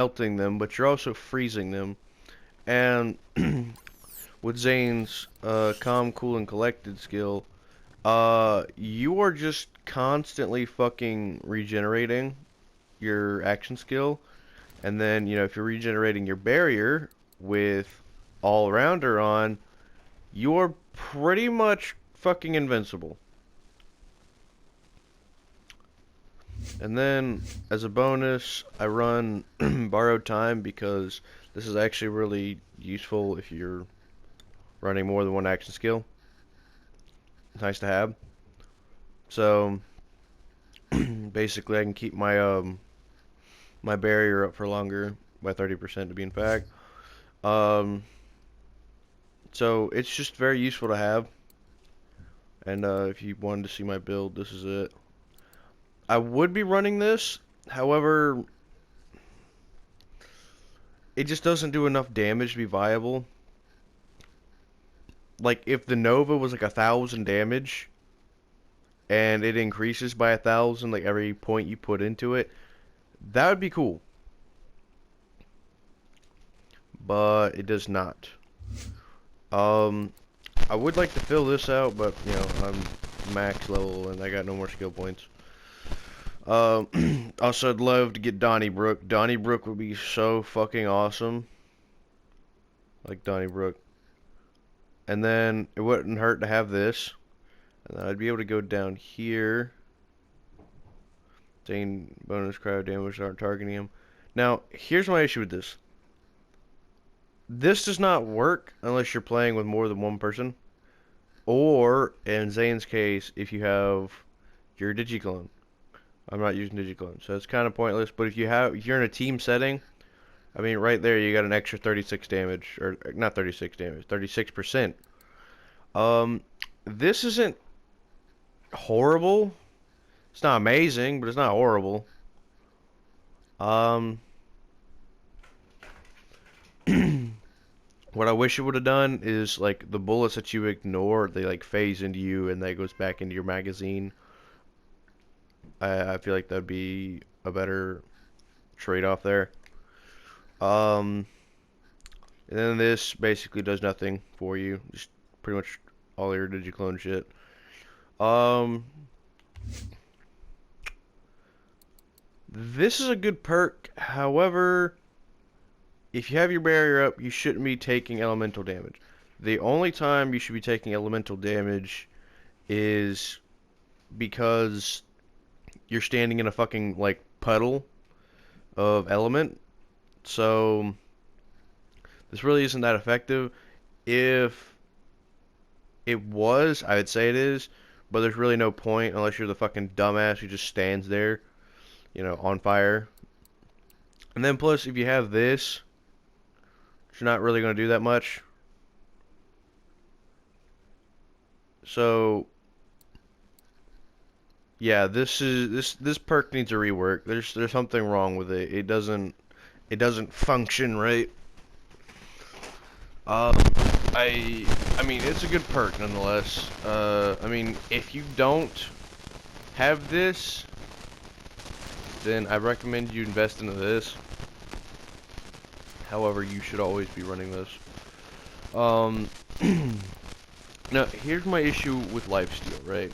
melting them, but you're also freezing them. And with Zane's calm, cool, and collected skill, you are just constantly fucking regenerating your action skill. And then, if you're regenerating your barrier with all-rounder on, you're pretty much fucking invincible. And then, as a bonus, I run borrowed time because this is actually really useful if you're running more than one action skill. It's nice to have. So, basically, I can keep my barrier up for longer by 30% to be in fact. Um, so it's just very useful to have. And if you wanted to see my build, this is it. I would be running this, however, it just doesn't do enough damage to be viable. Like, if the Nova was like 1,000 damage, and it increases by 1,000 like every point you put into it, that would be cool. But it does not. I would like to fill this out, but I'm max level and I got no more skill points. Also, I'd love to get Donnybrook. Donnybrook would be so fucking awesome. Like Donnybrook. And then it wouldn't hurt to have this. And then I'd be able to go down here. Saying bonus cryo damage aren't targeting him. Now, here's my issue with this. This does not work unless you're playing with more than one person. Or, in Zane's case, if you have your Digiclone. I'm not using Digiclone, so it's kind of pointless. But if you're in a team setting, I mean, right there you got an extra 36 damage, or not 36 damage, 36%. This isn't horrible. It's not amazing, but it's not horrible. What I wish it would have done is, like, the bullets that you ignore, they, like, phase into you, and that goes back into your magazine. I feel like that'd be a better trade-off there. And then this basically does nothing for you. Just pretty much all your Digiclone shit. This is a good perk. However, if you have your barrier up, you shouldn't be taking elemental damage. The only time you should be taking elemental damage is because you're standing in a fucking, like, puddle of element. So, this really isn't that effective. If it was, I would say it is, but there's really no point unless you're the fucking dumbass who just stands there, on fire. And then plus, if you have this, you're not really going to do that much. So, yeah, this perk needs a rework. There's something wrong with it. It doesn't function right. I mean, it's a good perk nonetheless. I mean, if you don't have this, then I recommend you invest into this. However, you should always be running this. Now, here's my issue with lifesteal, right?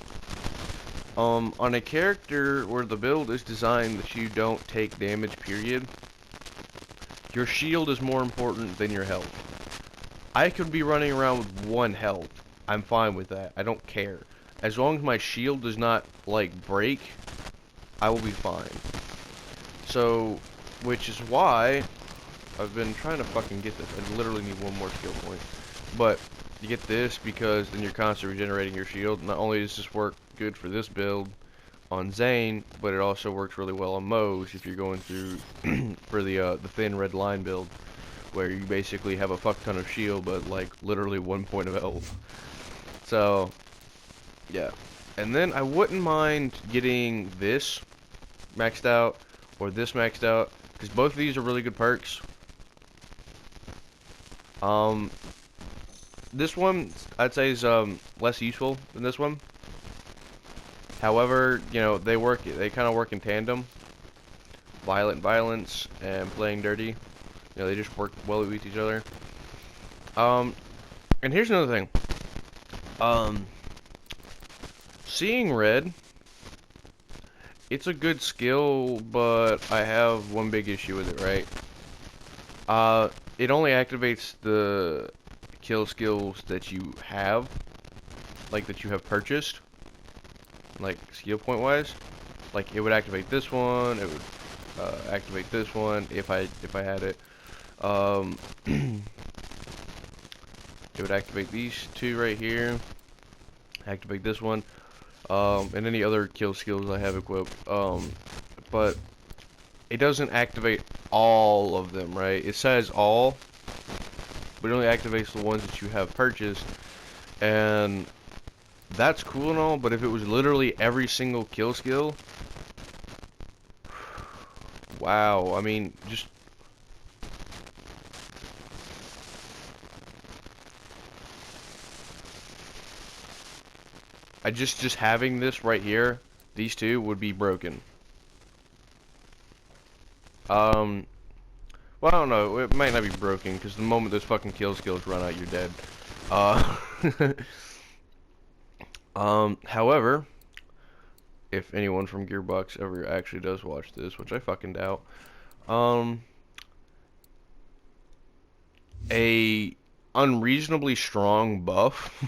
On a character where the build is designed that you don't take damage, period, your shield is more important than your health. I could be running around with 1 health. I'm fine with that. I don't care. As long as my shield does not, like, break, I will be fine. So, which is why I've been trying to fucking get this. I literally need 1 more skill point. But you get this because then you're constantly regenerating your shield. Not only does this work good for this build on Zane, but it also works really well on Moze if you're going through for the thin red line build, where you basically have a fuck ton of shield but like literally 1 point of health. So yeah, and then I wouldn't mind getting this maxed out or this maxed out because both of these are really good perks. This one I'd say is less useful than this one. However, they kind of work in tandem. violence and playing dirty. You know, they just work well with each other. Um, and here's another thing. Seeing red, it's a good skill, but I have one big issue with it, right? It only activates the kill skills that you have, like that you have purchased, like skill point wise. Like it would activate this one, it would activate this one if I had it. It would activate these two right here, activate this one, and any other kill skills I have equipped. But it doesn't activate all of them, right? It says all, but it only activates the ones that you have purchased, and that's cool and all, but if it was literally every single kill skill, wow, I mean, just just having this right here, these two would be broken. Well, I don't know, it might not be broken, because the moment those fucking kill skills run out, you're dead. Uh, however, if anyone from Gearbox ever actually does watch this, which I fucking doubt, a unreasonably strong buff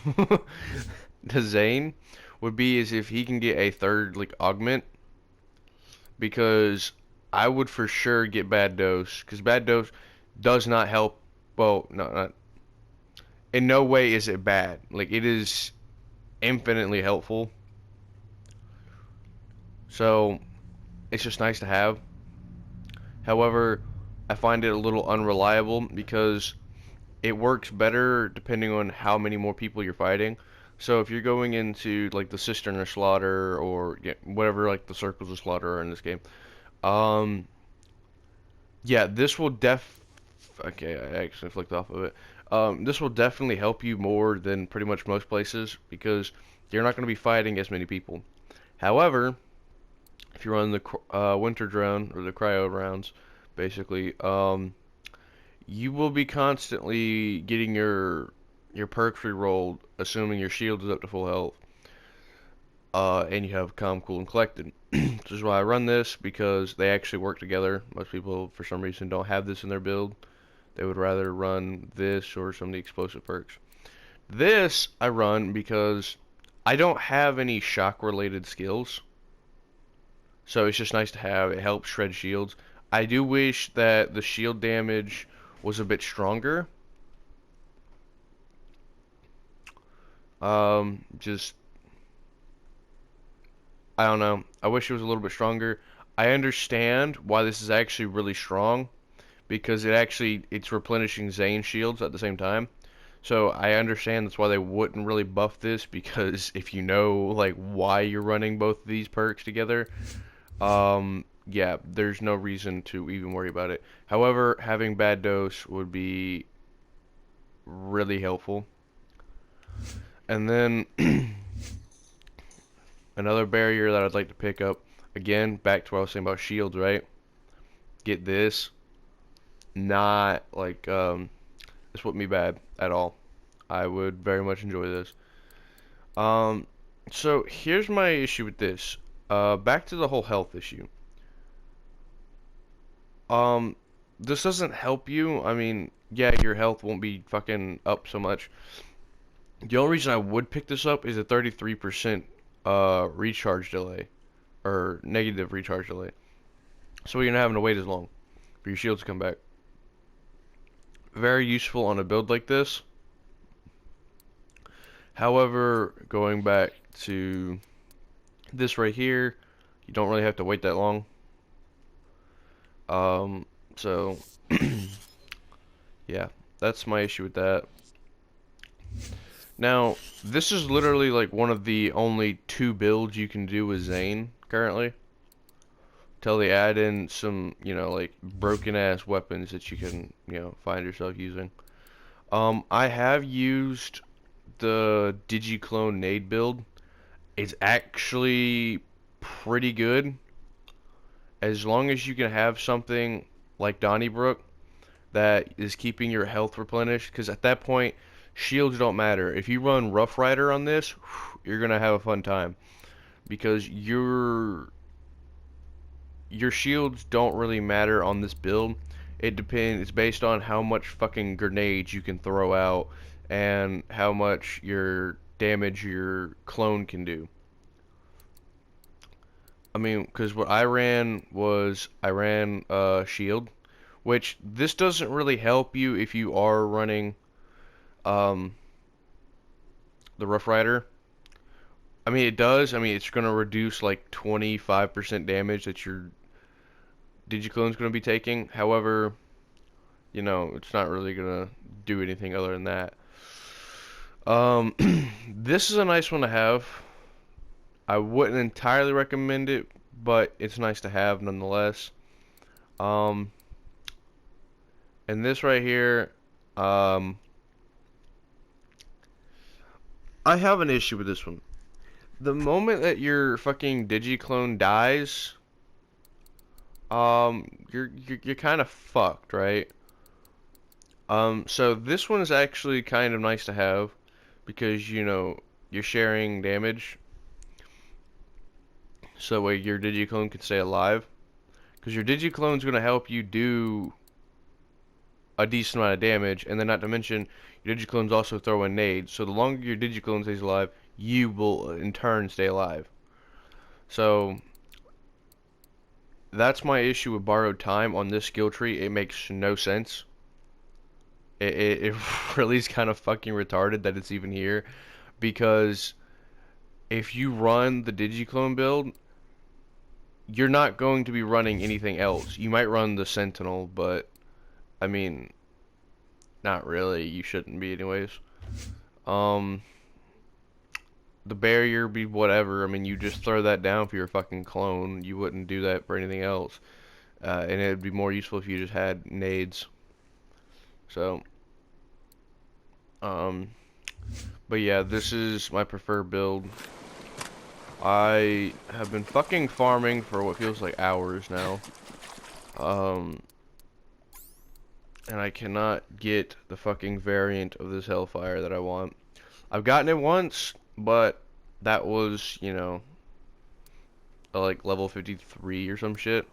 to Zane would be as if he can get a third, like, augment, because I would for sure get Bad Dose, because Bad Dose does not help, well, no, not, in no way is it bad, like, it is infinitely helpful, so, it's just nice to have. However, I find it a little unreliable, because it works better depending on how many more people you're fighting. So if you're going into like the Cistern or Slaughter or yeah, whatever like the Circles of Slaughter are in this game, um, yeah, this will okay, I actually flicked off of it. This will definitely help you more than pretty much most places because you're not going to be fighting as many people. However, if you run the Winter Drone or the Cryo rounds, basically, you will be constantly getting your perks re-rolled, assuming your shield is up to full health, and you have Calm, Cool, and Collected. This is why I run this, because they actually work together. Most people, for some reason, don't have this in their build. They would rather run this or some of the explosive perks. This I run because I don't have any shock-related skills, so it's just nice to have. It helps shred shields. I do wish that the shield damage was a bit stronger. Just, I don't know. I wish it was a little bit stronger. I understand why this is actually really strong, because it's replenishing Zane shields at the same time. So I understand that's why they wouldn't really buff this, because if you know, like, why you're running both of these perks together, yeah, there's no reason to even worry about it. However, having Bad Dose would be really helpful. And then another barrier that I'd like to pick up, again, back to what I was saying about shields, right? Get this. Not like, this wouldn't be bad at all. I would very much enjoy this. So here's my issue with this. Back to the whole health issue. This doesn't help you. I mean, yeah, your health won't be fucking up so much. The only reason I would pick this up is a 33% recharge delay, or negative recharge delay. So you're not having to wait as long for your shields to come back. Very useful on a build like this. However, going back to this right here, you don't really have to wait that long. So yeah, that's my issue with that. Now, this is literally like one of the only 2 builds you can do with Zane currently. Till they add in some, you know, like broken ass weapons that you can, you know, find yourself using. I have used the Digiclone Nade build. It's actually pretty good. as long as you can have something like Donnybrook that is keeping your health replenished, because at that point, shields don't matter. If you run Rough Rider on this, you're gonna have a fun time because your shields don't really matter on this build. It depends. It's based on how much fucking grenades you can throw out and how much your damage your clone can do. I mean, because what I ran was I ran shield, which this doesn't really help you if you are running um, the Rough Rider. I mean, it does. I mean, it's going to reduce like 25% damage that your Digiclone's going to be taking. However, you know, it's not really going to do anything other than that. Um, this is a nice one to have. I wouldn't entirely recommend it, but it's nice to have nonetheless. Um, and this right here, um, I have an issue with this one. The moment that your fucking Digiclone dies, you're kind of fucked, right? So this one is actually kind of nice to have because, you know, you're sharing damage, so that way your Digiclone can stay alive. Because your Digiclone's going to help you do a decent amount of damage, and then not to mention, your Digiclone's also throwing nades, so the longer your Digiclone stays alive, you will in turn stay alive. So, that's my issue with borrowed time on this skill tree. It makes no sense. It really is kind of fucking retarded that it's even here, because if you run the Digiclone build, you're not going to be running anything else. You might run the Sentinel, but I mean, not really. You shouldn't be anyways. Um, the barrier be whatever. I mean, you just throw that down for your fucking clone. You wouldn't do that for anything else. And it'd be more useful if you just had nades. So, um, but yeah, this is my preferred build. I have been fucking farming for what feels like hours now. Um, and I cannot get the fucking variant of this Hellfire that I want. I've gotten it once, but that was, you know, like level 53 or some shit.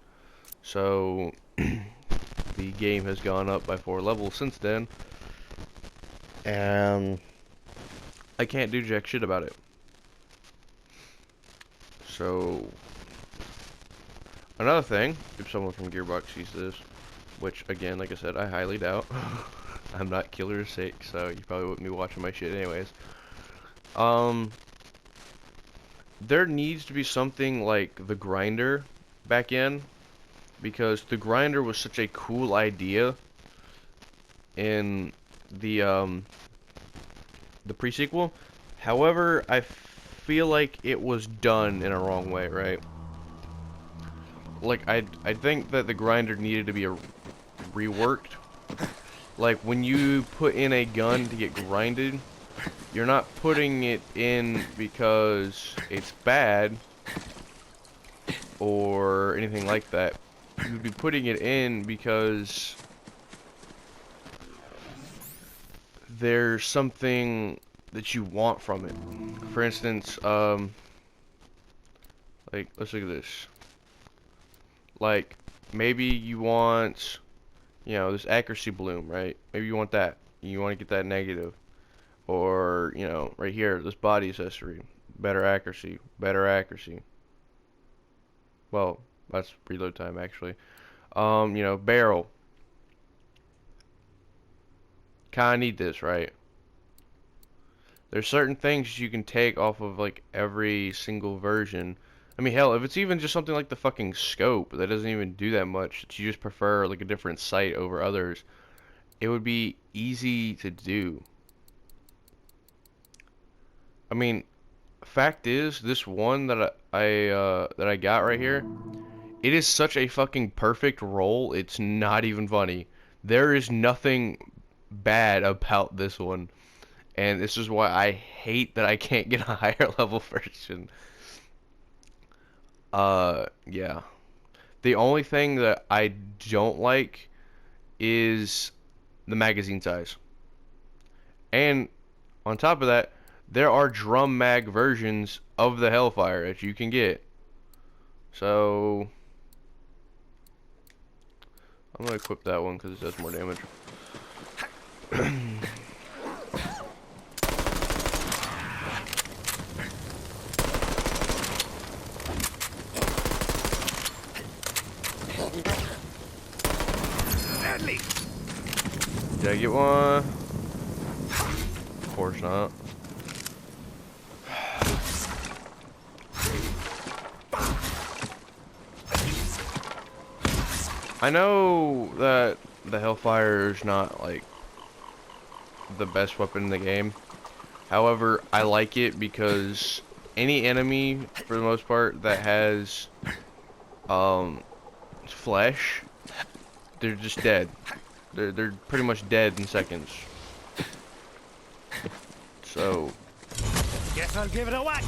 So, the game has gone up by 4 levels since then. And I can't do jack shit about it. So, another thing, if someone from Gearbox sees this, which again, like I said, I highly doubt. I'm not Killer 6, so you probably wouldn't be watching my shit anyways. There needs to be something like the grinder back in, because the grinder was such a cool idea in the pre-sequel. However, I feel like it was done in a wrong way, right? Like, I think that the grinder needed to be reworked. Like, when you put in a gun to get grinded, you're not putting it in because it's bad or anything like that. You'd be putting it in because there's something that you want from it. For instance, like, let's look at this. Like, maybe you want, you know, this accuracy bloom, right? Maybe you want that. You want to get that negative. Or, you know, right here, this body accessory. Better accuracy. Better accuracy. Well, that's reload time, actually. You know, barrel. Kinda need this, right? There's certain things you can take off of, like, every single version. I mean, hell, if it's even just something like the fucking scope that doesn't even do that much, that you just prefer, like, a different sight over others, it would be easy to do. I mean, fact is, this one that I got right here, it is such a fucking perfect roll. It's not even funny. There is nothing bad about this one, and this is why I hate that I can't get a higher level version. Yeah. The only thing that I don't like is the magazine size. And on top of that, there are drum mag versions of the Hellfire that you can get. So I'm gonna equip that one because it does more damage. Did I get one? Of course not. I know that the Hellfire is not like the best weapon in the game. However, I like it because any enemy, for the most part, that has flesh, they're just dead. They're pretty much dead in seconds. So guess I'll give it a whack.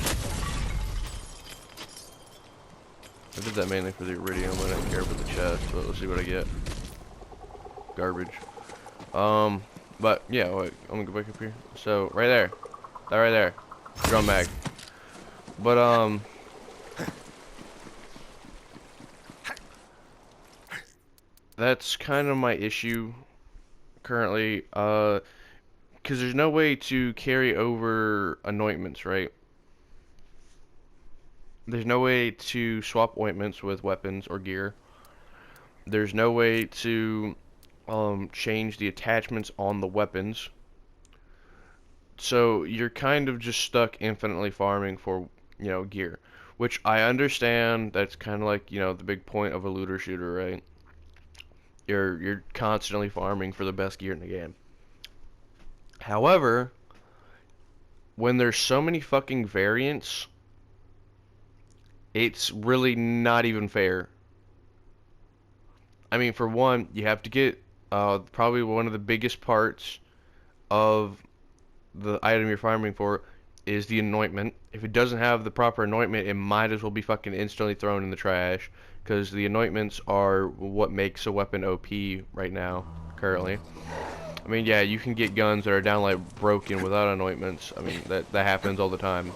I did that mainly for the iridium. I didn't care about the chest, but let's see what I get. Garbage. But yeah, wait, I'm gonna go back up here. So right there, that right there, drum mag. But that's kind of my issue currently. Because there's no way to carry over anointments, right? There's no way to swap ointments with weapons or gear. There's no way to change the attachments on the weapons. So you're kind of just stuck infinitely farming for, gear. Which I understand, that's kind of like, the big point of a looter shooter, right? You're constantly farming for the best gear in the game. However, when there's so many fucking variants, it's really not even fair. I mean, for one, you have to get probably one of the biggest parts of the item you're farming for is the anointment. If it doesn't have the proper anointment, it might as well be fucking instantly thrown in the trash, because the anointments are what makes a weapon OP right now, currently. I mean, yeah, you can get guns that are downright broken without anointments. I mean, that happens all the time.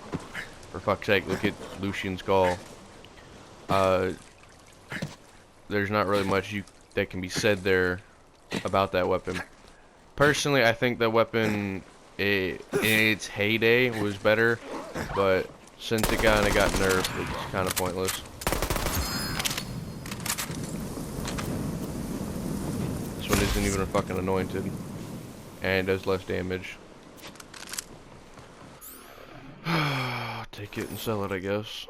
For fuck's sake, look at Lucian's Call. There's not really much that can be said there about that weapon. Personally, I think that weapon in its heyday was better, but since it kind of got nerfed, it's kind of pointless. This one isn't even a fucking anointed, and does less damage. Take it and sell it, I guess.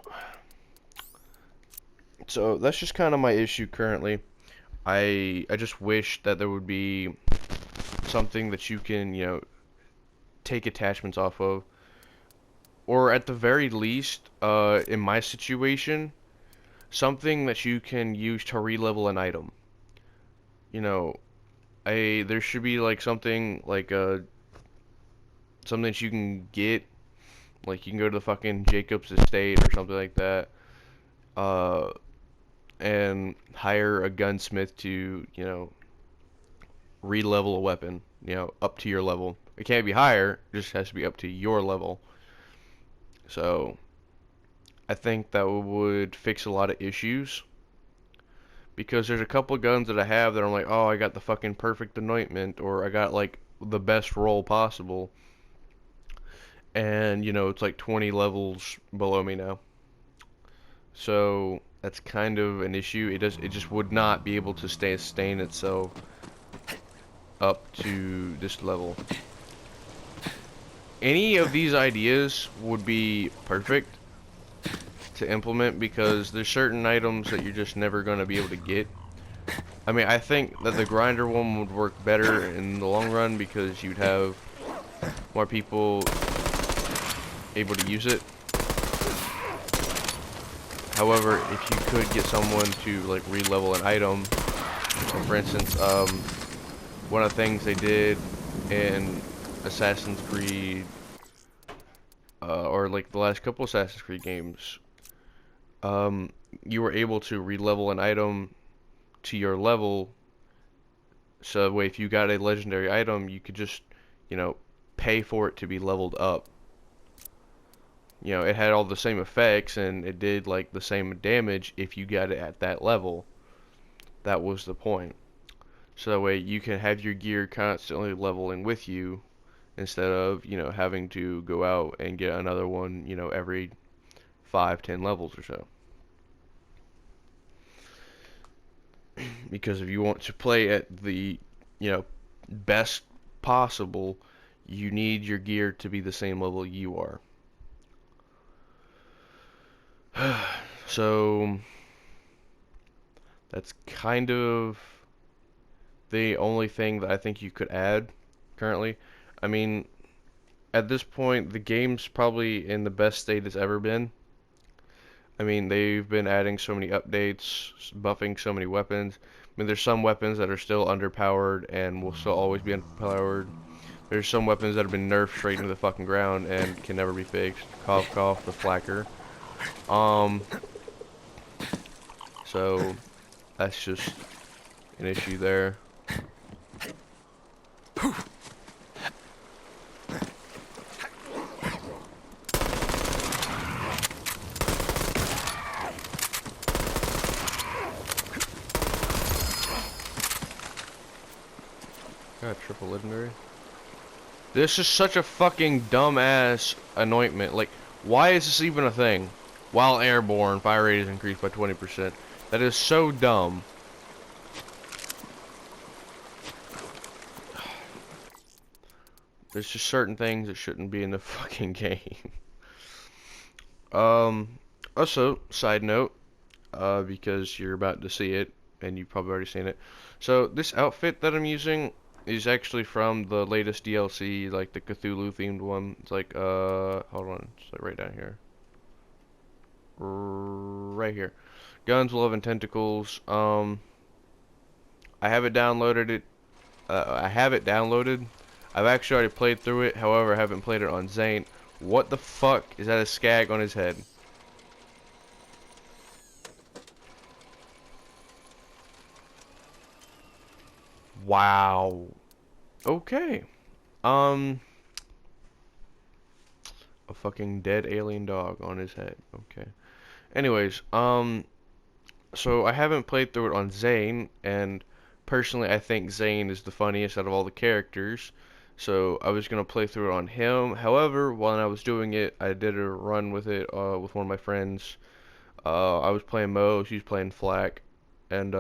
So that's just kind of my issue currently. I just wish that there would be something that you can, take attachments off of. Or at the very least, in my situation, something that you can use to re-level an item. There should be like something like something that you can get, like you can go to the fucking Jacob's estate or something like that, and hire a gunsmith to, re-level a weapon, up to your level. It can't be higher, it just has to be up to your level. So, I think that would fix a lot of issues. Because there's a couple of guns that I have that I'm like, oh, I got the fucking perfect anointment, or I got like the best roll possible. And, it's like 20 levels below me now. So, that's kind of an issue. It just would not be able to sustain itself up to this level. Any of these ideas would be perfect to implement, because there's certain items that you're just never going to be able to get. I mean, I think that the grinder one would work better in the long run, because you'd have more people able to use it. However, if you could get someone to like re-level an item, for instance, one of the things they did in Assassin's Creed, or like the last couple Assassin's Creed games, you were able to re-level an item to your level. So that way, if you got a legendary item, you could just, you know, pay for it to be leveled up. You know, it had all the same effects and it did like the same damage if you got it at that level. That was the point. So that way you can have your gear constantly leveling with you instead of, you know, having to go out and get another one, you know, every 5-10 levels or so. Because if you want to play at the, you know, best possible, you need your gear to be the same level you are. So that's kind of the only thing that I think you could add currently. I mean, at this point, the game's probably in the best state it's ever been. I mean, they've been adding so many updates, buffing so many weapons. I mean, there's some weapons that are still underpowered and will still always be underpowered. There's some weapons that have been nerfed straight into the fucking ground and can never be fixed. Cough, cough, the flacker. So that's just an issue there. Got a triple legendary. This is such a fucking dumbass anointment. Like, why is this even a thing? While airborne, fire rate is increased by 20%. That is so dumb. There's just certain things that shouldn't be in the fucking game. Also, side note, because you're about to see it, and you've probably already seen it. So, this outfit that I'm using is actually from the latest DLC, like the Cthulhu themed one. It's like, hold on, it's like right down here. Right here. Guns, Love, and Tentacles. I have it downloaded. I've actually already played through it. However, I haven't played it on Zane. What the fuck is that? A skag on his head? Wow. Okay. A fucking dead alien dog on his head. Okay. Anyways, so I haven't played through it on Zane, and personally I think Zane is the funniest out of all the characters. So I was gonna play through it on him. However, while I was doing it, I did a run with it with one of my friends. I was playing Mo, she was playing Flak, and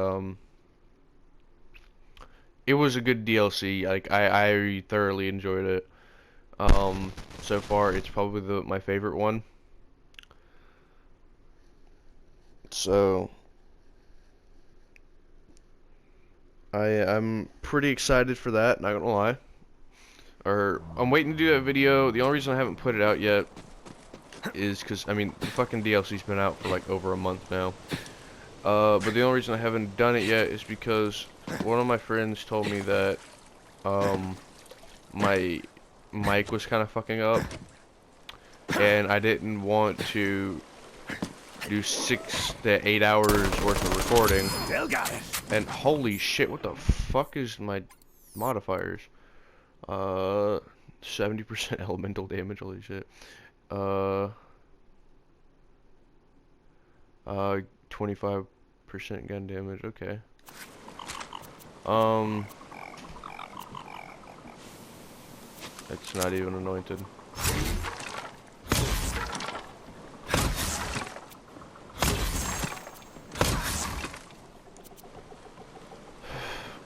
it was a good DLC. Like I thoroughly enjoyed it. So far it's probably my favorite one. So I'm pretty excited for that, not gonna lie. Or I'm waiting to do that video. The only reason I haven't put it out yet is because I mean the fucking DLC's been out for like over a month now. But the only reason I haven't done it yet is because one of my friends told me that my mic was kind of fucking up, and I didn't want to do 6 to 8 hours worth of recording. Still got it. And holy shit, what the fuck is my modifiers? 70% elemental damage, holy shit. 25% gun damage, okay. It's not even anointed.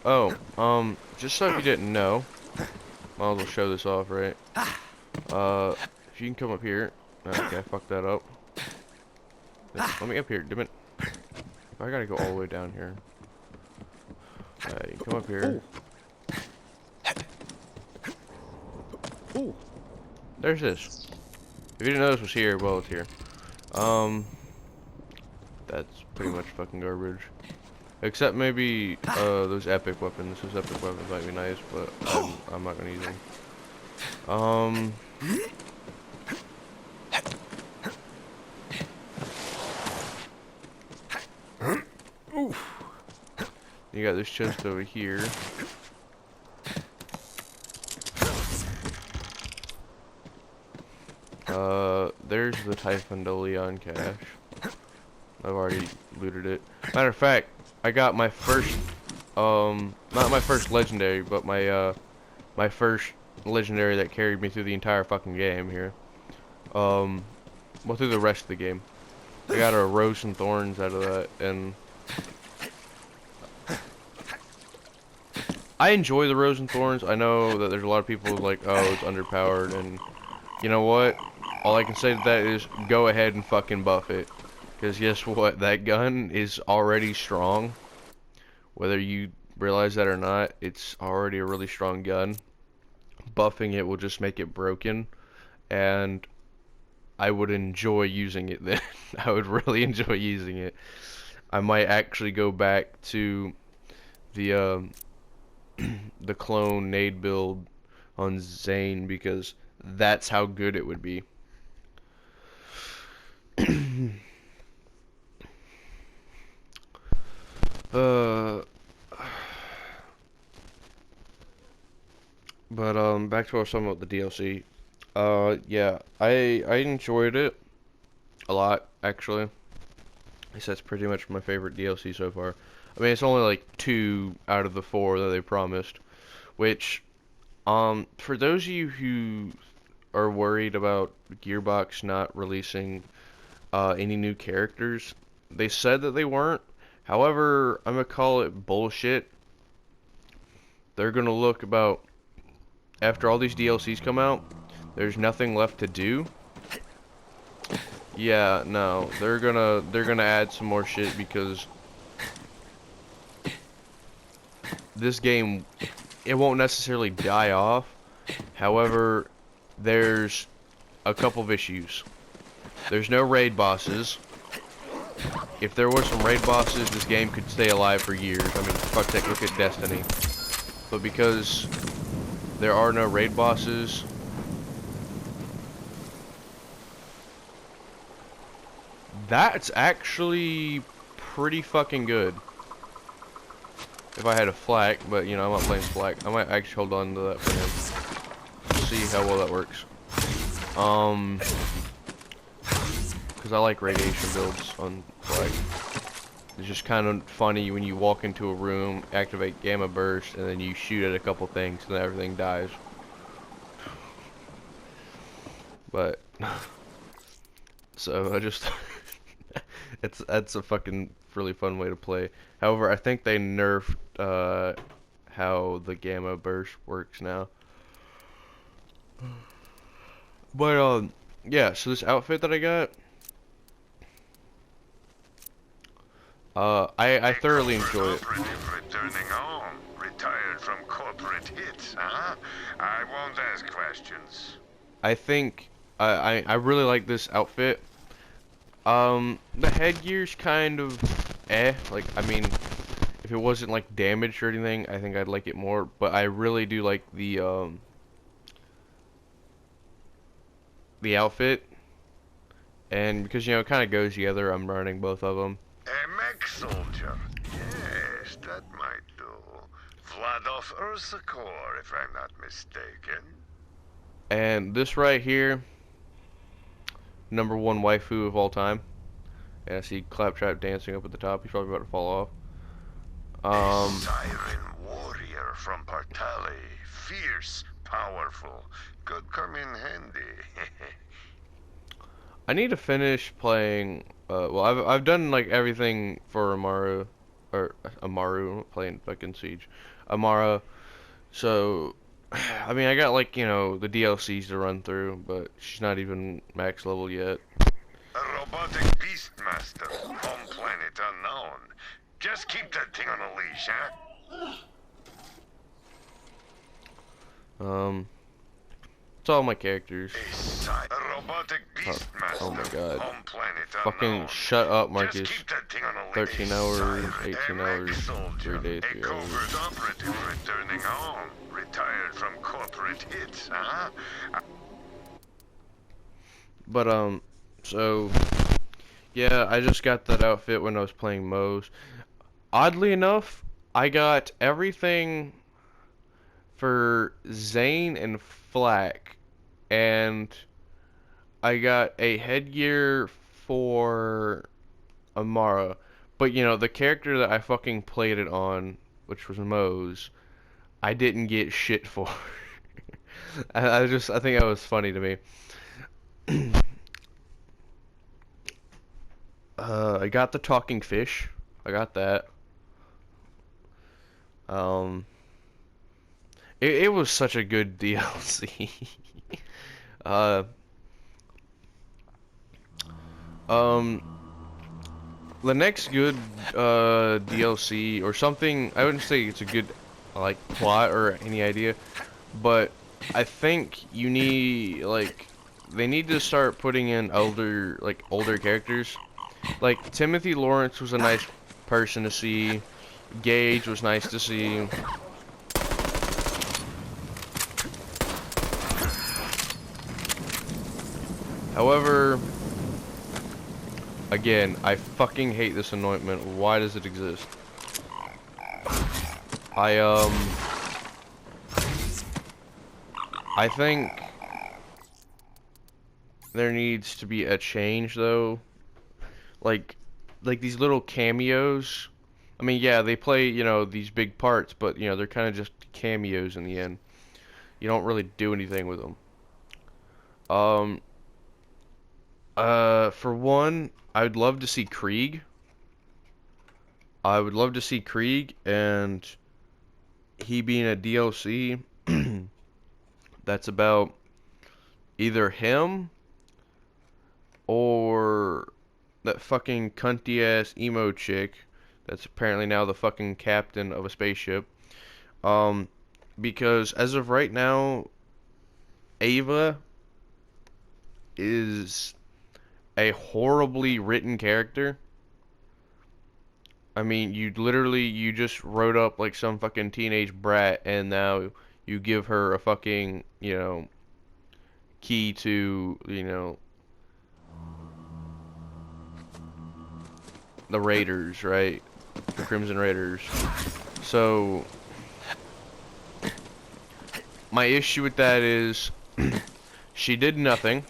Oh, just so if you didn't know, might as well show this off, right? If you can come up here. Okay, I fucked that up. Let me up here, damn it. I gotta go all the way down here. You can come up here. Ooh. There's this. If you didn't know this was here, well, it's here. That's pretty much fucking garbage. Except maybe those epic weapons. Those epic weapons might be nice, but I'm not gonna use them. got this chest over here. There's the Typhon de Leon cache. I've already looted it. Matter of fact, I got my first, not my first legendary, but my first legendary that carried me through the entire fucking game here. Well, through the rest of the game. I got a Rose and Thorns out of that, and I enjoy the Rose and Thorns. I know that there's a lot of people like, oh, it's underpowered, and you know what? All I can say to that is, go ahead and fucking buff it. Because guess what? That gun is already strong. Whether you realize that or not, it's already a really strong gun. Buffing it will just make it broken, and I would enjoy using it then. I would really enjoy using it. I might actually go back to the the clone nade build on Zane, because that's how good it would be. But back to what I was talking about the DLC. Yeah, I enjoyed it a lot, actually. I guess that's pretty much my favorite DLC so far. I mean, it's only like 2 out of the 4 that they promised, which, for those of you who are worried about Gearbox not releasing any new characters, they said that they weren't. However, I'm gonna call it bullshit. They're gonna look about, after all these DLCs come out, there's nothing left to do. Yeah, no, they're gonna add some more shit, because this game, it won't necessarily die off. However, there's a couple of issues. There's no raid bosses. If there were some raid bosses, this game could stay alive for years. I mean, fuck that, look at Destiny. But because there are no raid bosses, that's actually pretty fucking good. If I had a flak, but you know, I'm not playing flak. I might actually hold on to that for him. See how well that works. Because I like radiation builds on flak. It's just kind of funny when you walk into a room, activate gamma burst, and then you shoot at a couple things, and then everything dies. But so I just that's a fucking really fun way to play. However, I think they nerfed how the gamma burst works now. But yeah, so this outfit that I got, I thoroughly enjoy it. Returning home, retired from corporate hits, huh? I won't ask questions. I think I really like this outfit. The headgear's kind of like, I mean, if it wasn't like damaged or anything, I think I'd like it more, but I really do like the outfit, and because, you know, it kind of goes together, I'm running both of them. A mech soldier. Yes, that might do. Vladov Ursakor, if I'm not mistaken. And this right here, #1 waifu of all time. And I see Claptrap dancing up at the top. He's probably about to fall off. Siren warrior from Partali. Fierce, powerful. Could come in handy. I need to finish playing. Well, I've done like everything for Amaru, or Amaru. I'm not playing fucking Siege. Amara. So, I mean, I got, like, you know, the DLCs to run through, but she's not even max level yet. A robotic beastmaster, home planet unknown. Just keep that thing on a leash, huh? It's all my characters. A robotic beastmaster, Oh my god. home planet Fucking unknown. shut up, Marcus. Just keep that thing on a leash. 13 hours, Siren, 18 a hours, mech soldier, 3 days, a 3 hours. covert operative returning home. Retired from corporate hits, huh? But, so, yeah, I just got that outfit when I was playing Moe's. Oddly enough, I got everything for Zane and Flack, and I got a headgear for Amara. But you know, the character that I fucking played it on, which was Mose, I didn't get shit for. I think that was funny to me. I got the talking fish. I got that. Um, it was such a good DLC. uh, um, the next good DLC or something, I wouldn't say it's a good like plot or any idea, but I think you need like they need to start putting in older characters. Like Timothy Lawrence was a nice person to see. Gage was nice to see. However, again, I fucking hate this anointment. Why does it exist? I think there needs to be a change though. Like these little cameos. I mean, yeah, they play, you know, these big parts, but you know, they're kind of just cameos in the end. You don't really do anything with them. For one, I would love to see Krieg. I would love to see Krieg, and he being a DLC that's about either him or that fucking cunty ass emo chick that's apparently now the fucking captain of a spaceship. Because as of right now, Ava is a horribly written character. I mean, you just wrote up like some fucking teenage brat, and now you give her a fucking, you know, key to, you know, the Raiders, right? The Crimson Raiders. So, my issue with that is, she did nothing.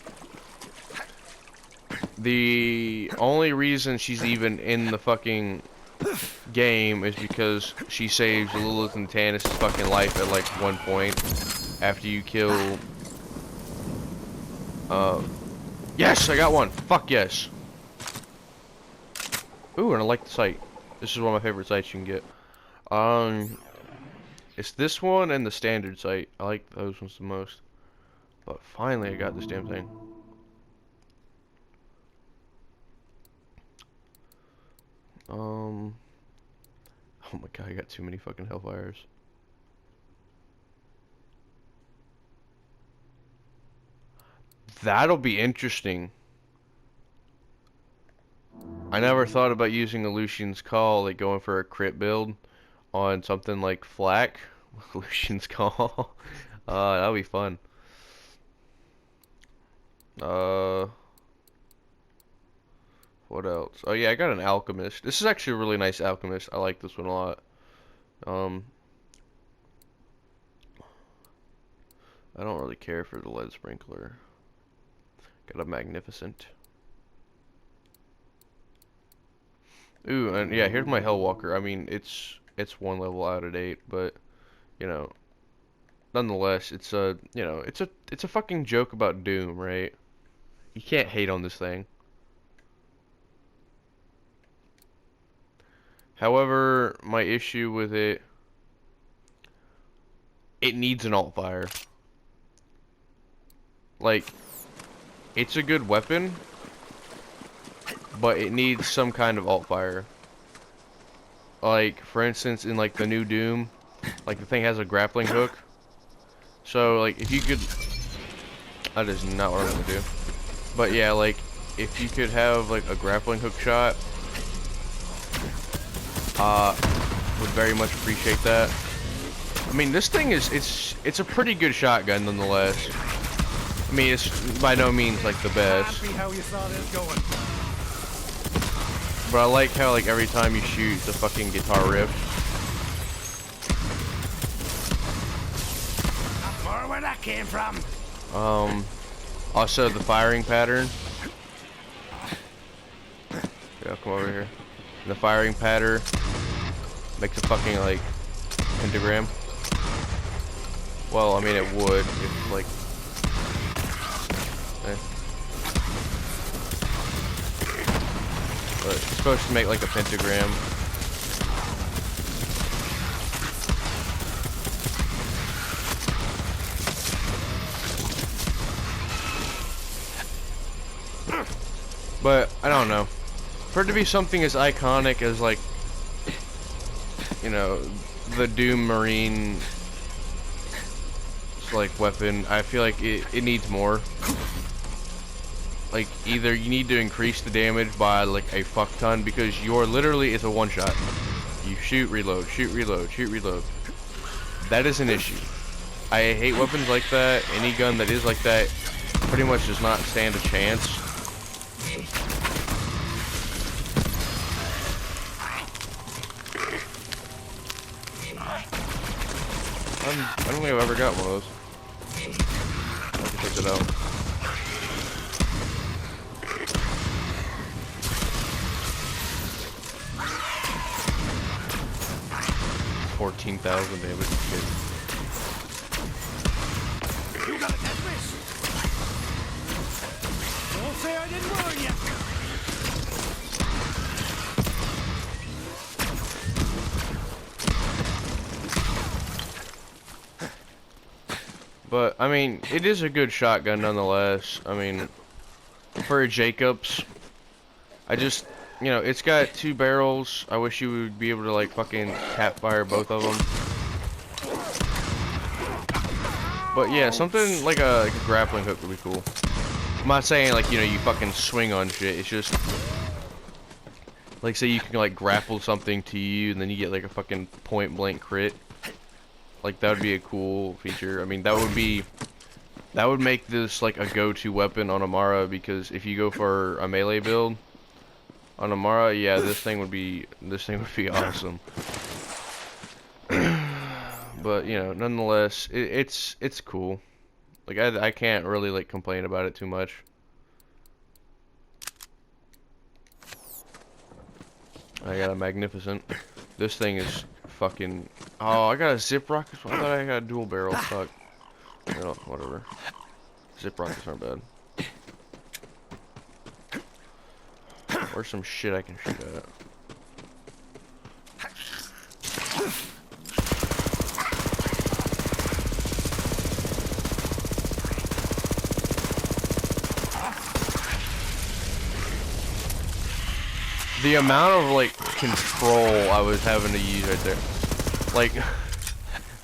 The only reason she's even in the fucking game is because she saves Lilith and Tannis' fucking life at like one point after you kill. Yes, I got one. Fuck yes. Ooh, and I like the site. This is one of my favorite sites you can get. It's this one and the standard site. I like those ones the most. But finally, I got this damn thing. Oh my god, I got too many fucking Hellfires. That'll be interesting. I never thought about using a Lucian's Call, like going for a crit build on something like Flak with Lucian's Call. That'll be fun. What else? Oh yeah, I got an Alchemist. This is actually a really nice Alchemist. I like this one a lot. I don't really care for the lead sprinkler. Got a Magnificent. Ooh, and yeah, here's my Hellwalker. I mean, it's one level out of date, but you know, nonetheless, it's a it's a fucking joke about Doom, right? You can't hate on this thing. However, my issue with it needs an alt fire. Like, it's a good weapon, but it needs some kind of alt fire. Like, for instance, in like the new Doom, like the thing has a grappling hook. So, like, if you could, that is not what I'm gonna do. But yeah, like, if you could have like a grappling hook shot, would very much appreciate that. I mean, this thing is, it's a pretty good shotgun nonetheless. I mean, it's by no means like the best. But I like how like every time you shoot, the fucking guitar riff. where that came from. Also the firing pattern. Yeah, come over here. And the firing pattern makes a fucking like pentagram. Well, I mean it would if like. But it's supposed to make like a pentagram. But I don't know. For it to be something as iconic as like, you know, the Doom Marine like weapon, I feel like it needs more. Like either you need to increase the damage by like a fuck ton because you're literally it's a one shot. You shoot, reload, shoot, reload, shoot, reload. That is an issue. I hate weapons like that. Any gun that is like that pretty much does not stand a chance. I don't think I've ever got one of those. I have to check it out. $14,000 damage. You got a dead wish. Don't say I didn't warn you. But, I mean, it is a good shotgun nonetheless. I mean, for a Jacobs, I just, you know, it's got 2 barrels. I wish you would be able to, like, fucking tap fire both of them. But, yeah, something like a grappling hook would be cool. I'm not saying, like, you know, you fucking swing on shit. It's just, like, say you can, like, grapple something to you, and then you get, like, a fucking point-blank crit. Like, that would be a cool feature. I mean, that would make this, like, a go-to weapon on Amara, because if you go for a melee build on Amara, yeah, this thing would be awesome. But, you know, nonetheless, it's cool. Like, I can't really, like, complain about it too much. I got a magnificent. This thing is fucking. Oh, I got a zip rocket. I thought I got a dual barrel. Fuck. No, whatever. Zip rockets aren't bad. Where's some shit I can shoot at? The amount of, like, control I was having to use right there. Like,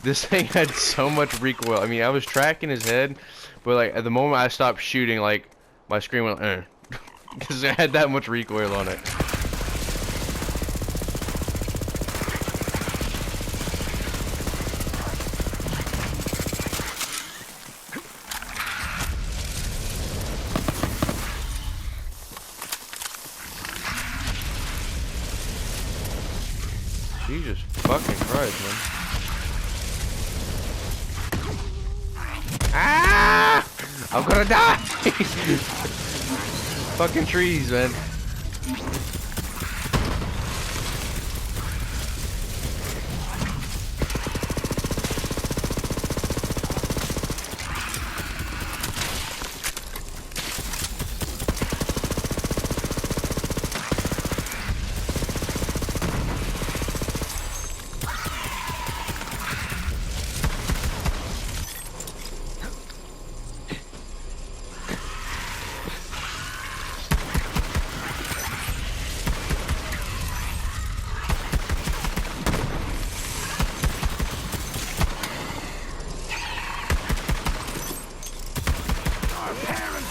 this thing had so much recoil. I mean, I was tracking his head, but, like, at the moment I stopped shooting, like, my screen went, because it had that much recoil on it. Jesus fucking Christ, man. Ah! I'm gonna die! Fucking trees, man.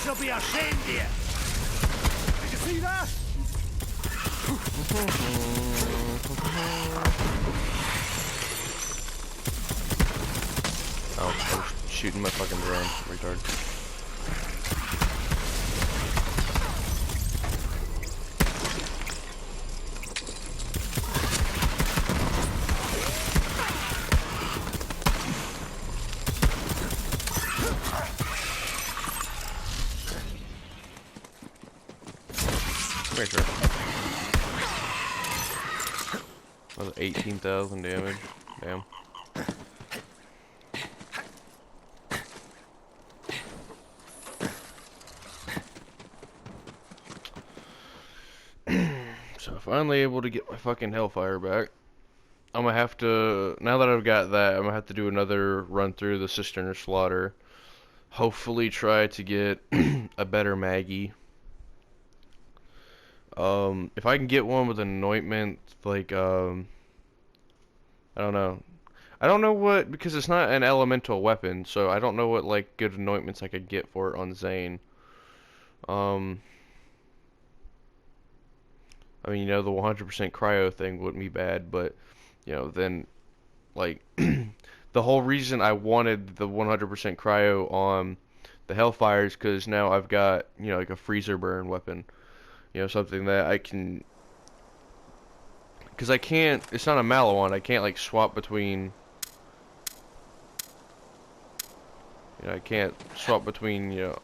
She'll be ashamed of you. Did you see that? Oh, I was shooting my fucking drone, retard. Make sure. That was 18,000 damage. Damn. So finally able to get my fucking Hellfire back. I'm gonna have to, now that I've got that, I'm gonna have to do another run through the Cistern Slaughter. Hopefully try to get a better Maggie. If I can get one with an anointment, like, I don't know. I don't know what, because it's not an elemental weapon, so I don't know what, like, good anointments I could get for it on Zane. I mean, you know, the 100% cryo thing wouldn't be bad, but, you know, then, like, the whole reason I wanted the 100% cryo on the Hellfire is because now I've got, you know, like a freezer burn weapon. You know, something that I can, because I can't, it's not a Malawan, I can't, like, swap between, you know, I can't swap between, you know,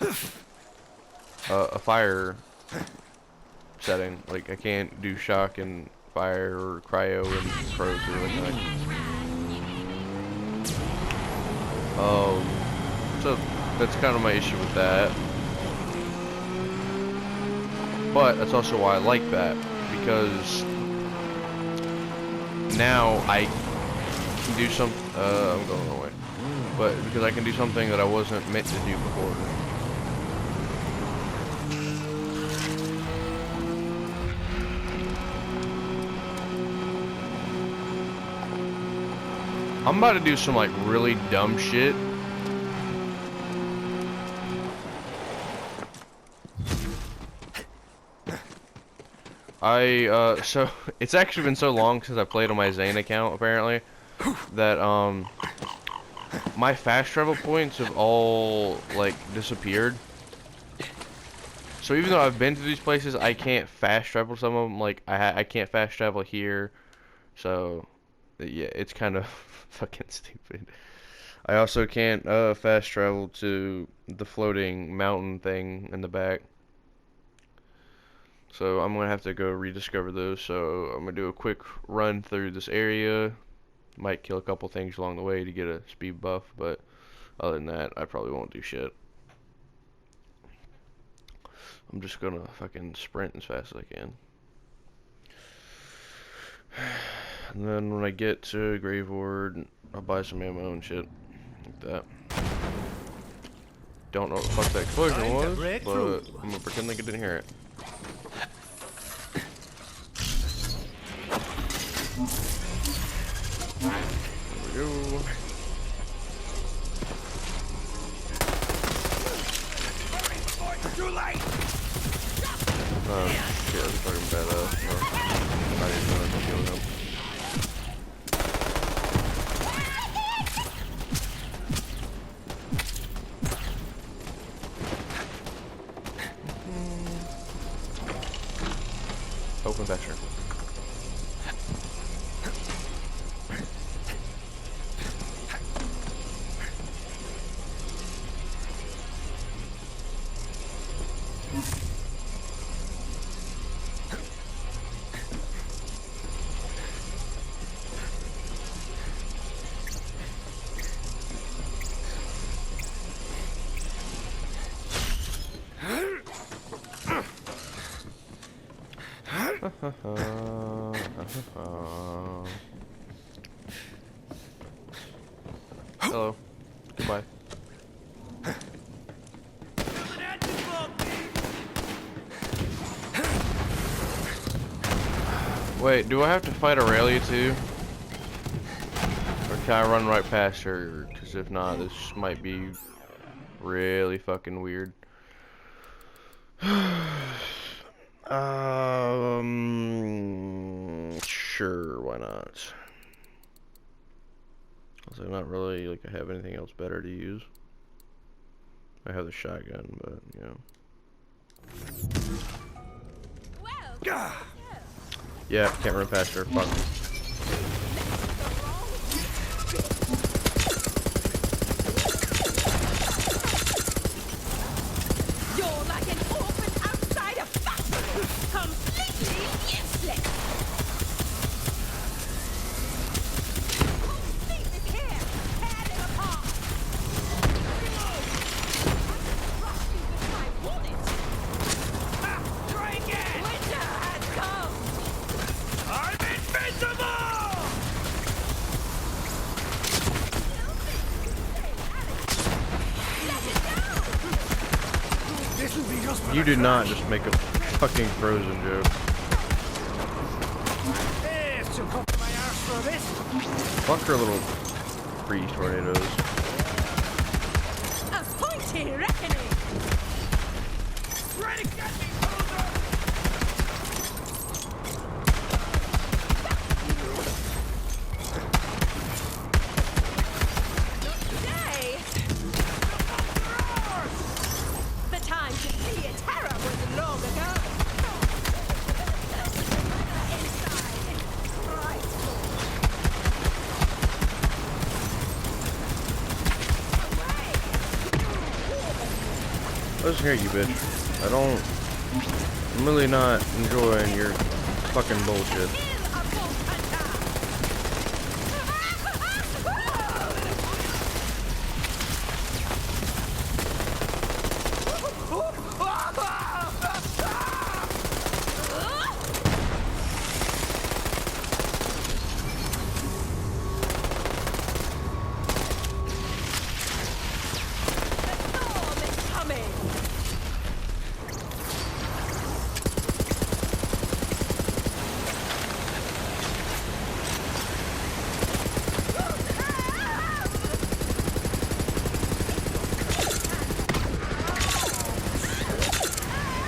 a fire setting. Like, I can't do shock and fire or cryo and crows or anything. So that's kind of my issue with that. But that's also why I like that, because now I can do some, I'm going the wrong way. But because I can do something that I wasn't meant to do before. I'm about to do some, like, really dumb shit. So, it's actually been so long since I played on my Zane account, apparently, that, my fast travel points have all, like, disappeared. So even though I've been to these places, I can't fast travel some of them. Like, I can't fast travel here. So, yeah, it's kind of fucking stupid. I also can't fast travel to the floating mountain thing in the back. So I'm gonna have to go rediscover those. So I'm gonna do a quick run through this area. Might kill a couple things along the way to get a speed buff, but other than that, I probably won't do shit. I'm just gonna fucking sprint as fast as I can. And then when I get to Graveward, I'll buy some ammo and shit. Like that. Don't know what the fuck that explosion was, but I'm gonna pretend like I didn't hear it. There we go. Too late. Shit, that's fucking badass. Not even gonna kill him. Open Vesher. Hello. Goodbye. Wait, do I have to fight Aurelia too? Or can I run right past her? Because if not, this might be really fucking weird. Sure, why not? Also, not really like I have anything else better to use. I have the shotgun, but you know. Well, Yeah, can't run past her. Fuck. You're like an orphan outside of fuck. Come You did not just make a fucking Frozen joke. Hey, it's took up my arse for a bit. Fuck her little freeze tornadoes. A pointy reckoning. Try to get me, bulldozer! Not today. The time to see a terror was long ago. Inside is frightful. Listen here, you bitch. I'm really not enjoying your fucking bullshit.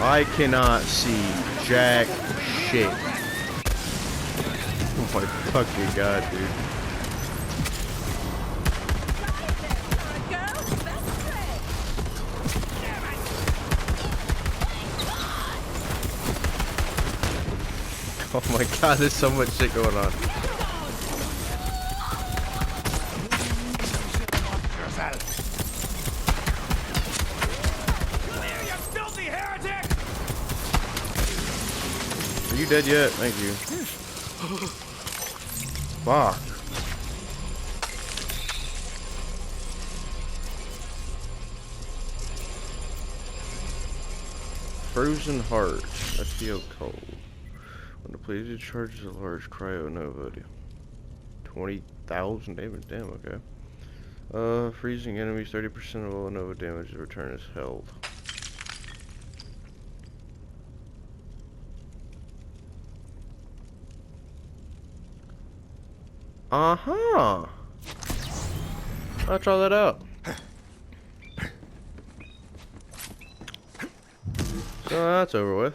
I cannot see jack shit. Oh my fucking god, dude. Oh my god, there's so much shit going on. Are you dead yet? Thank you. Fuck. Frozen heart. I feel cold. When the plated charges a large cryo nova. 20,000 damage. Damn, okay. Freezing enemies, 30% of all nova damage to return is held. Uh-huh. I'll try that out. So that's over with.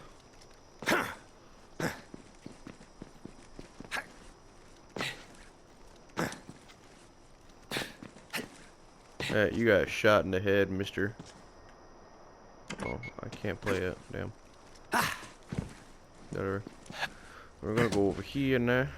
Hey, you got shot in the head, mister. Oh, I can't play it. Damn. Whatever. We're gonna go over here now.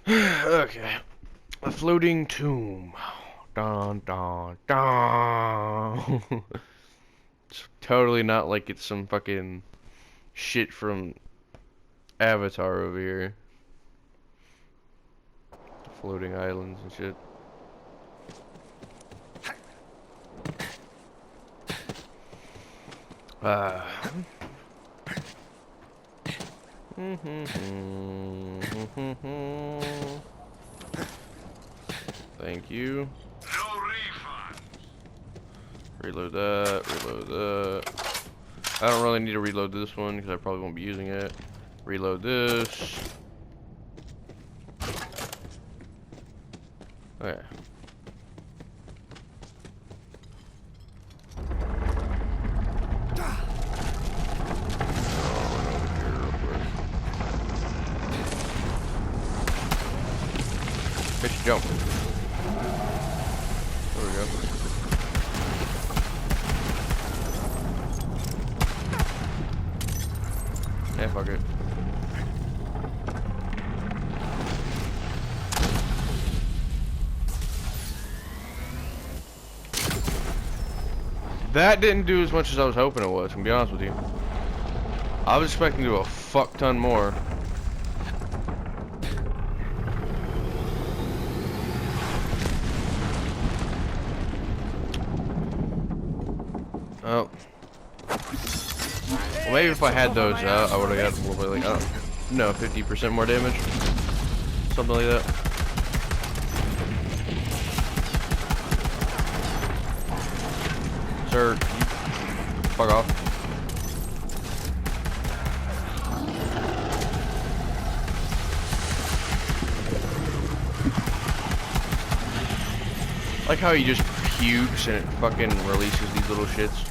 Okay. A floating tomb. Dun dun dun. It's totally not like it's some fucking shit from Avatar over here. Floating islands and shit. Thank you. No refund. Reload that, reload that. I don't really need to reload this one because I probably won't be using it. Reload this. Okay. Fish jump. There we go. Yeah, fuck it. That didn't do as much as I was hoping it was, to be honest with you. I was expecting to do a fuck ton more. Oh. Well, maybe if I had those out, I would have got a little bit like, no, 50% more damage. Something like that. Sir, fuck off. Like how he just pukes and it fucking releases these little shits.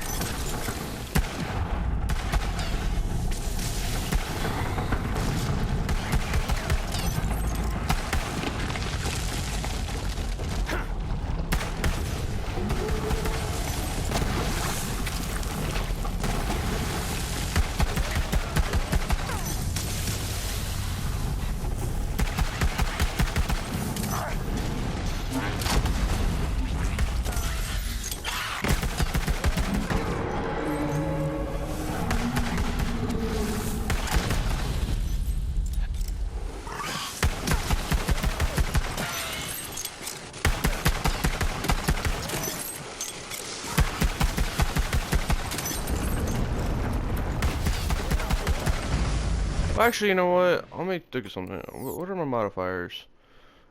Well, actually, you know what? Let me think of something. What are my modifiers?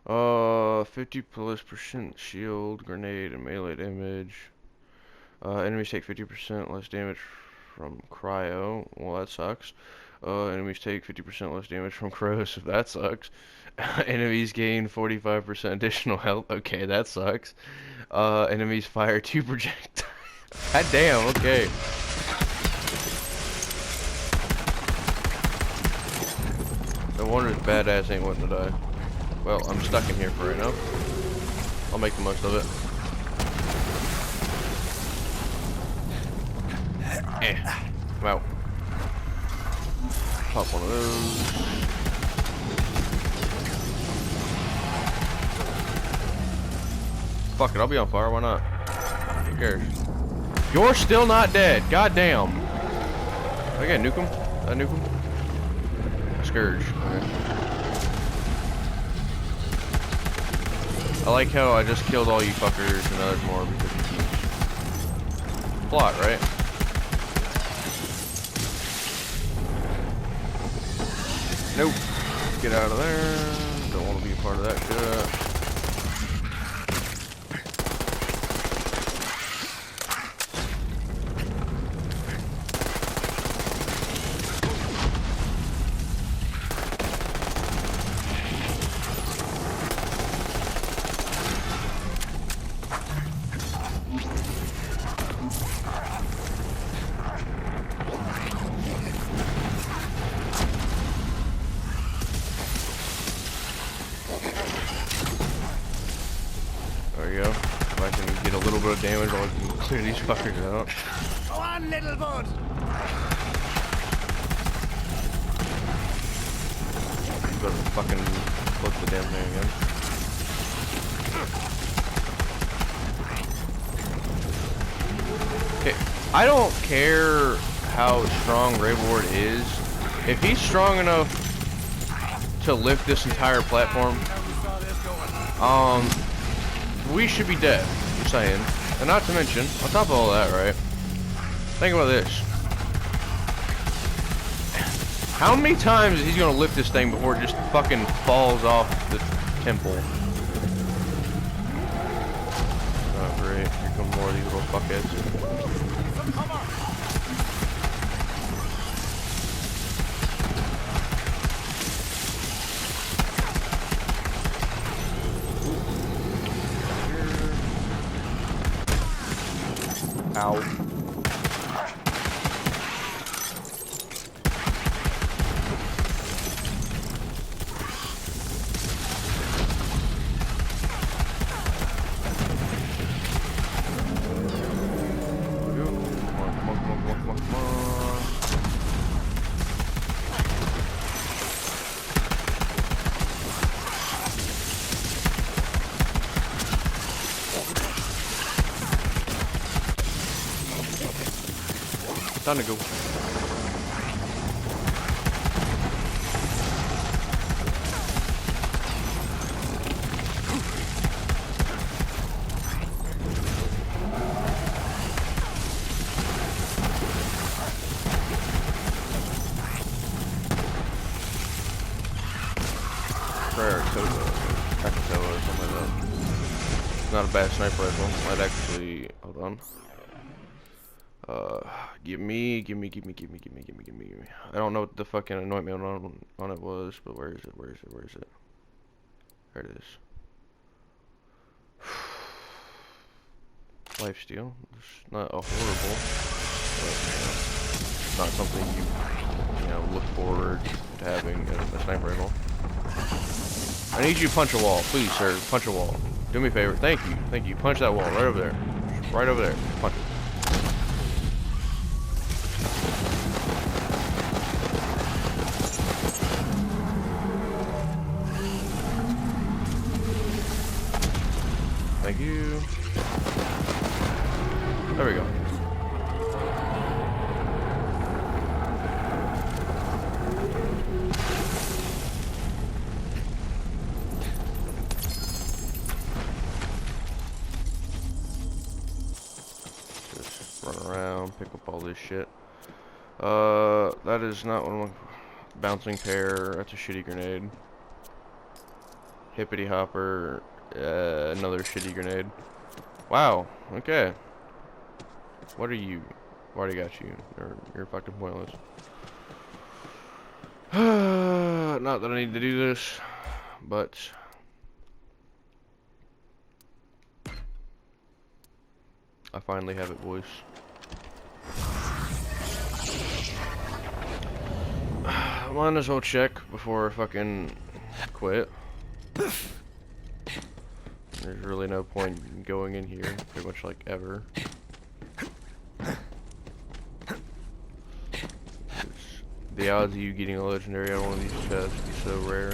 50+% shield, grenade, and melee damage. Enemies take 50% less damage from cryo. Well, that sucks. Enemies take 50% less damage from corrosive. That sucks. Enemies gain 45% additional health. Okay, that sucks. Enemies fire 2 projectiles. God damn, okay. No wonder this badass ain't wanting to die. Well, I'm stuck in here for right now. I'll make the most of it. I'm out. Pop one of those. Fuck it, I'll be on fire, why not? Who cares? You're still not dead, goddamn. I gotta nuke him? I nuke him? Scourge, okay. I like how I just killed all you fuckers and others more because you keep... Plot, right? Nope. Get out of there. Don't want to be a part of that shit. There you go. If I can get a little bit of damage, I can clear these fuckers out. Go on, little bud. Better fucking flip the damn thing again. Okay, I don't care how strong Railboard is. If he's strong enough to lift this entire platform, we should be dead. Just saying. And not to mention, on top of all that, right? Think about this. How many times is he gonna lift this thing before it just fucking falls off the temple? Oh great, here come more of these little fuckheads. Ow. Time to go. bad sniper rifle. I'd actually, hold on. Give me. I don't know what the fucking anointment on it was, but where is it? There it is. Lifesteal. It's not a horrible, but not something you look forward to having a sniper rifle. I need you to punch a wall, please, sir. Punch a wall. Do me a favor. Thank you. Punch that wall right over there. Right over there. Punch it. Thank you. There we go. Just run around, pick up all this shit. That is not one of my bouncing pear. That's a shitty grenade. Hippity hopper. Another shitty grenade. Wow. Okay. What are you? I already got you. You're fucking pointless. Not that I need to do this, but I finally have it, boys. Might as well check before I fucking quit. There's really no point in going in here, pretty much like ever. The odds of you getting a legendary on one of these chests is so rare.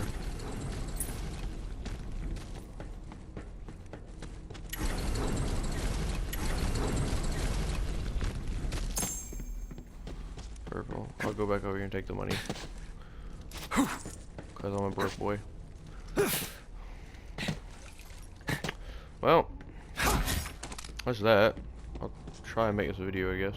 Purple. I'll go back over here and take the money. Cause I'm a broke boy. Well, that's that. I'll try and make this a video, I guess.